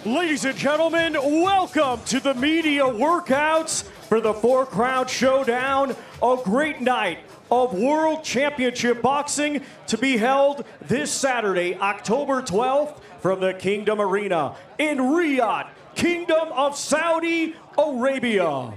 Ladies and gentlemen, welcome to the media workouts for the Four Crown Showdown, a great night of World Championship Boxing to be held this Saturday, October 12th, from the Kingdom Arena in Riyadh, Kingdom of Saudi Arabia.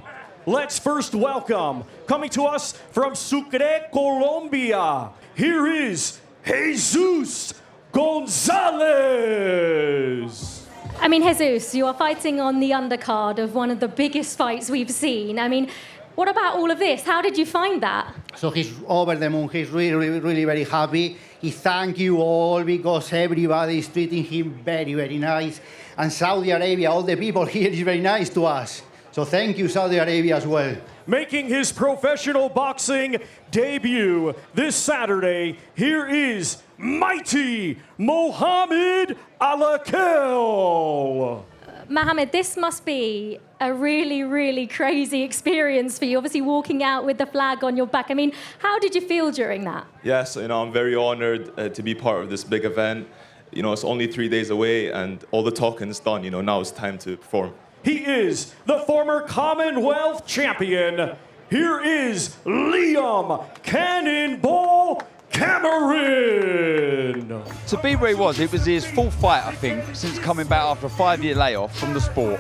Let's first welcome, coming to us from Sucre, Colombia, here is Jesus Gonzalez. I mean, Jesus, you are fighting on the undercard of one of the biggest fights we've seen. I mean, what about all of this? How did you find that? So he's over the moon. He's really very happy. He thank you all because everybody is treating him very, very nice. And Saudi Arabia, all the people here is very nice to us. So thank you, Saudi Arabia, as well. Making his professional boxing debut this Saturday, here is mighty Mohammed Alakel. Mohammed, this must be a really, really crazy experience for you, obviously walking out with the flag on your back. I mean, how did you feel during that? Yes, I'm very honored to be part of this big event. It's only 3 days away and all the talking is done. Now it's time to perform. He is the former Commonwealth champion. Here is Liam Cannonball Cameron. To be where he was, it was his full fight, I think, since coming back after a 5-year layoff from the sport.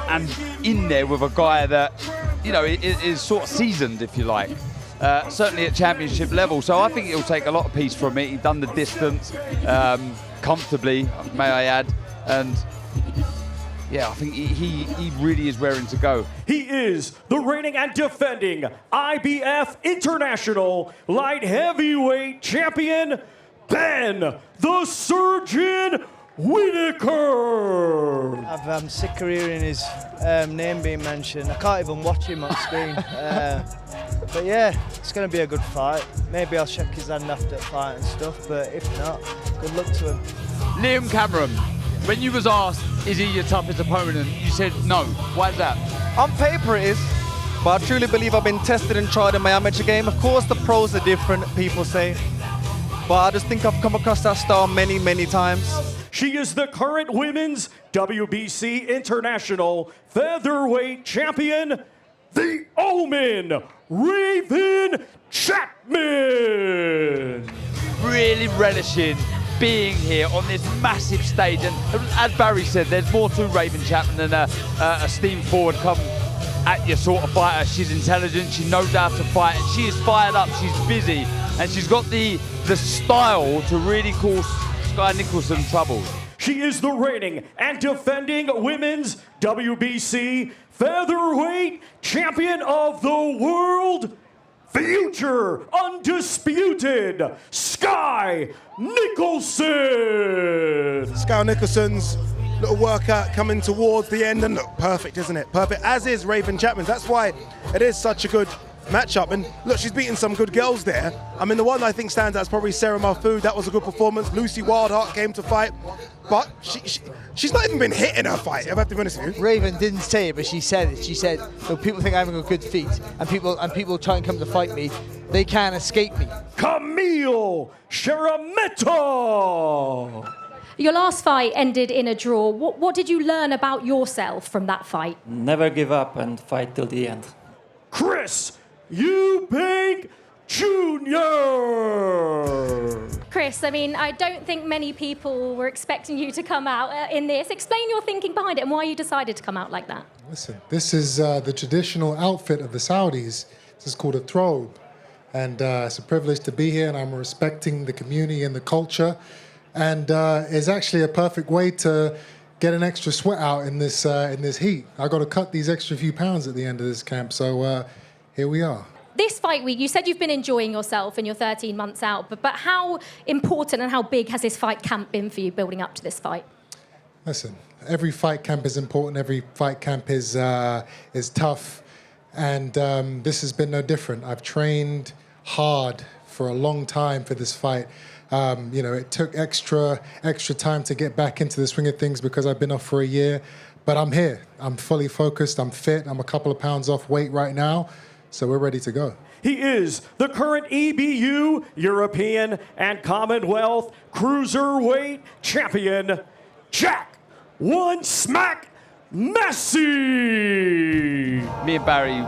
And in there with a guy that, is sort of seasoned, if you like. Certainly at championship level. So I think it'll take a lot of peace from it. He's done the distance comfortably, may I add. And yeah, I think he really is raring to go. He is the reigning and defending IBF International Light Heavyweight Champion, Ben the Surgeon Whitaker. I'm sick of hearing his name being mentioned. I can't even watch him on screen. But yeah, it's going to be a good fight. Maybe I'll shake his hand after the fight and stuff, but if not, good luck to him. Liam Cameron, when you was asked, is he your toughest opponent, you said no. Why is that? On paper it is, but I truly believe I've been tested and tried in my amateur game. Of course the pros are different, people say, but I just think I've come across that star many, many times. She is the current women's WBC International Featherweight Champion, the Omen, Raven Chapman. Really relishing being here on this massive stage, and as Barry said, there's more to Raven Chapman than a steam forward come at your sort of fighter. She's intelligent, she knows how to fight, and she is fired up, she's busy, and she's got the style to really cause Sky Nicholson trouble. She is the reigning and defending women's WBC Featherweight Champion of the World, future undisputed Sky Nicholson. Sky Nicholson's little workout coming towards the end, and look, perfect, isn't it? Perfect, as is Raven Chapman. That's why it is such a good matchup. And look, she's beaten some good girls there. I mean, the one I think stands out is probably Sarah Mahfoud. That was a good performance. Lucy Wildheart came to fight, but she's not even been hit in her fight, if I have to be honest with you. Raven didn't say it, but she said it. She said, "Look, people think I'm having a good feat, and people try and come to fight me. They can't escape me." Camille Sharameto. Your last fight ended in a draw. What did you learn about yourself from that fight? Never give up and fight till the end. Chris Eubank Jr. Chris, I mean, I don't think many people were expecting you to come out in this. Explain your thinking behind it and why you decided to come out like that. Listen, this is the traditional outfit of the Saudis. This is called a throbe. And it's a privilege to be here, and I'm respecting the community and the culture. And it's actually a perfect way to get an extra sweat out in this heat. I got to cut these extra few pounds at the end of this camp, so here we are. This fight week, you said you've been enjoying yourself in your 13 months out, but how important and how big has this fight camp been for you building up to this fight? Listen, every fight camp is important. Every fight camp is tough, and this has been no different. I've trained hard for a long time for this fight. It took extra time to get back into the swing of things because I've been off for a year, but I'm here. I'm fully focused. I'm fit. I'm a couple of pounds off weight right now. So we're ready to go. He is the current EBU, European and Commonwealth Cruiserweight Champion, Jack one smack, Messi. Me and Barry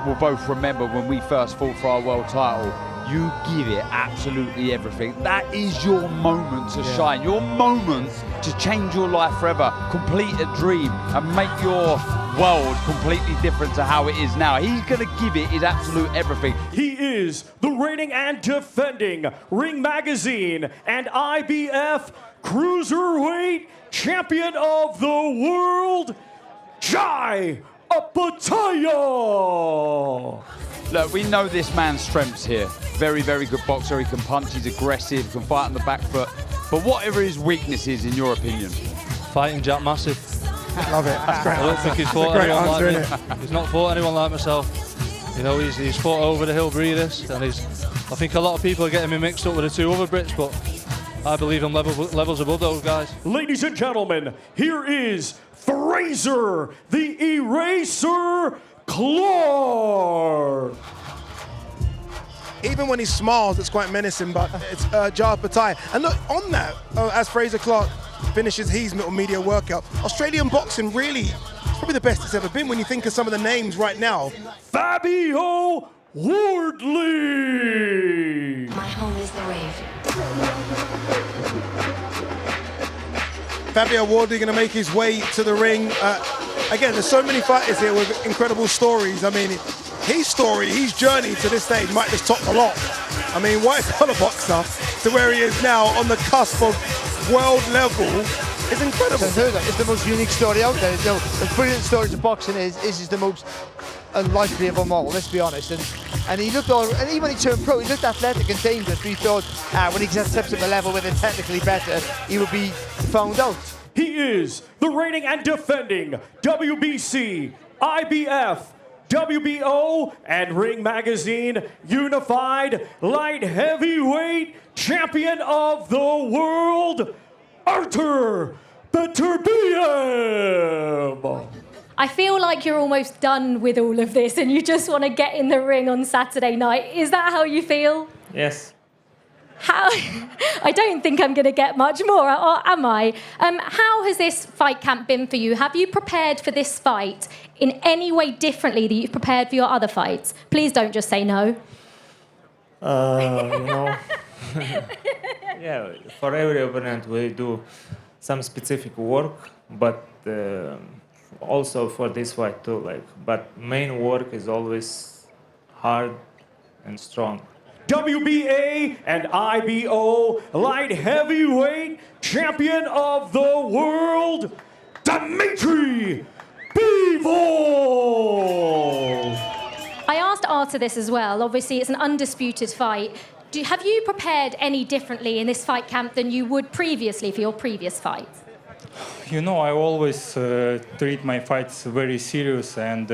will both remember when we first fought for our world title. You give it absolutely everything. That is your moment to shine, your moment to change your life forever, complete a dream and make your world completely different to how it is now. He's going to give it his absolute everything. He is the reigning and defending Ring Magazine and IBF Cruiserweight Champion of the World, Jai Apataya. Look, we know this man's strengths here. Very, very good boxer. He can punch, he's aggressive, can fight on the back foot. But whatever his weakness is, in your opinion? Fighting Jack Massive. Love it. That's great. I don't think he's fought anyone like me. He's not fought anyone like myself. You know, he's fought over the hill breeders, and I think a lot of people are getting me mixed up with the two other Brits, but I believe I'm levels above those guys. Ladies and gentlemen, here is Fraser, the Eraser Clark. Even when he smiles, it's quite menacing, but it's Jai Apataya. And look, on that, as Fraser Clark finishes his little media workout, Australian boxing really, it's probably the best it's ever been when you think of some of the names right now. Fabio Wardley. My home is the rave. Fabio Wardley going to make his way to the ring. Again, there's so many fighters here with incredible stories. I mean, his story, his journey to this stage might just top the lot. I mean, white collar boxer to where he is now on the cusp of world level is incredible. It's the most unique story out there. You know, as brilliant stories of boxing is the most unlikely of them all, let's be honest. And he looked all, and even when he turned pro, he looked athletic and dangerous. We thought when he gets up to the level where they're technically better, he would be found out. He is the reigning and defending WBC, IBF, WBO, and Ring Magazine Unified Light Heavyweight Champion of the World, Artur Beterbiev. I feel like you're almost done with all of this and you just want to get in the ring on Saturday night. Is that how you feel? Yes. How? I don't think I'm going to get much more, or am I? How has this fight camp been for you? Have you prepared for this fight in any way differently that you've prepared for your other fights? Please don't just say no. Yeah, for every opponent we do some specific work, but also for this fight too. But main work is always hard and strong. WBA and IBO Light Heavyweight Champion of the World, Dmitry Bivol. I asked Artur this as well. Obviously, it's an undisputed fight. Have you prepared any differently in this fight camp than you would previously for your previous fights? You know, I always treat my fights very serious, and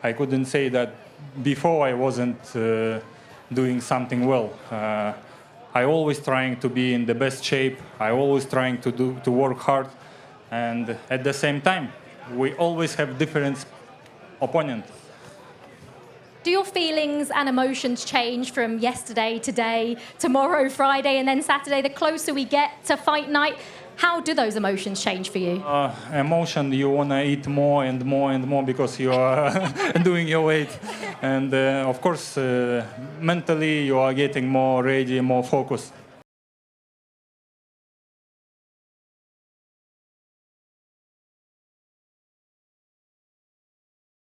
I couldn't say that before I wasn't doing something well. I always trying to be in the best shape. I always trying to work hard, and at the same time, we always have different opponents. Do your feelings and emotions change from yesterday, today, tomorrow, Friday, and then Saturday? The closer we get to fight night, how do those emotions change for you? Emotion, you want to eat more and more and more because you are doing your weight. And of course, mentally, you are getting more ready, more focused.